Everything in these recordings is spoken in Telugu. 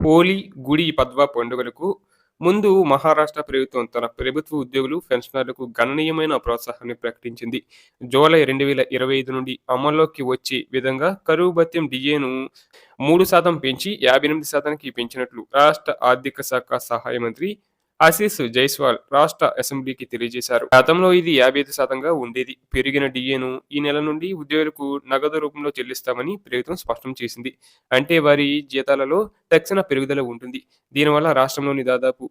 హోలీ, గుడి పద్వా పండుగలకు ముందు మహారాష్ట్ర ప్రభుత్వం తన ప్రభుత్వ ఉద్యోగులు, పెన్షనర్లకు గణనీయమైన ప్రోత్సాహాన్ని ప్రకటించింది. జూలై 2025 నుండి అమల్లోకి వచ్చే విధంగా కరువు భత్యం డిఏను 3% పెంచి 58%కి పెంచినట్లు రాష్ట్ర ఆర్థిక శాఖ సహాయ మంత్రి ఆశీష్ జైస్వాల్ రాష్ట్ర అసెంబ్లీకి తెలియజేశారు. గతంలో ఇది 55%గా ఉండేది. పెరిగిన డిఏను ఈ నెల నుండి ఉద్యోగులకు నగదు రూపంలో చెల్లిస్తామని ప్రభుత్వం స్పష్టం చేసింది. అంటే వారి జీతాలలో తక్షణ పెరుగుదల ఉంటుంది. దీనివల్ల రాష్ట్రంలోని దాదాపు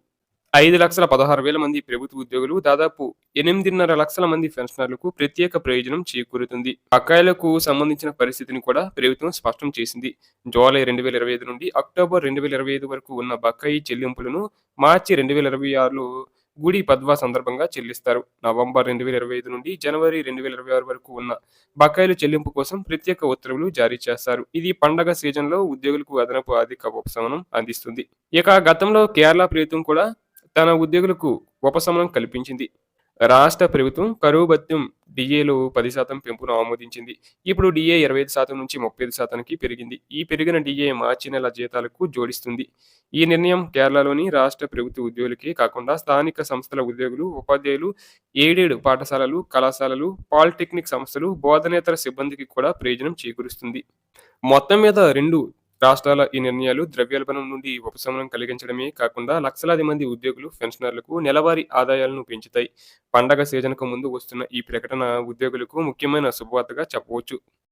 5,16,000 మంది ప్రభుత్వ ఉద్యోగులు, దాదాపు 8,500,000 లక్షల మంది పెన్షనర్లకు ప్రత్యేక ప్రయోజనం చేకూరుతుంది. బకాయిలకు సంబంధించిన పరిస్థితిని కూడా ప్రభుత్వం స్పష్టం చేసింది. జూలై 2025 నుండి అక్టోబర్ 2025 వరకు ఉన్న బకాయి చెల్లింపులను మార్చి 2026లో గుడి పద్వా సందర్భంగా చెల్లిస్తారు. నవంబర్ 2025 నుండి జనవరి 2026 వరకు ఉన్న బకాయిల చెల్లింపు కోసం ప్రత్యేక ఉత్తర్వులు జారీ చేస్తారు. ఇది పండగ సీజన్లో ఉద్యోగులకు అదనపు ఆర్థిక ఉపశమనం అందిస్తుంది. ఇక గతంలో కేరళ ప్రభుత్వం కూడా తన ఉద్యోగులకు ఉపశమనం కల్పించింది. రాష్ట్ర ప్రభుత్వం కరువు భత్యం డిఏలో 10% పెంపును ఆమోదించింది. ఇప్పుడు డిఏ 25% నుంచి 35%కి పెరిగింది. ఈ పెరిగిన డిఏ మార్చి నెల జీతాలకు జోడిస్తుంది. ఈ నిర్ణయం కేరళలోని రాష్ట్ర ప్రభుత్వ ఉద్యోగులకే కాకుండా స్థానిక సంస్థల ఉద్యోగులు, ఉపాధ్యాయులు, ఎయిడెడ్ పాఠశాలలు, కళాశాలలు, పాలిటెక్నిక్ సంస్థలు, బోధనేతర సిబ్బందికి కూడా ప్రయోజనం చేకూరుస్తుంది. మొత్తం మీద 2 రాష్ట్రాల ఈ నిర్ణయాలు ద్రవ్యోల్బణం నుండి ఉపశమనం కలిగించడమే కాకుండా లక్షలాది మంది ఉద్యోగులు, పెన్షనర్లకు నెలవారీ ఆదాయాలను పెంచుతాయి. పండగ సీజన్‌కు ముందు వస్తున్న ఈ ప్రకటన ఉద్యోగులకు ముఖ్యమైన శుభవార్తగా చెప్పవచ్చు.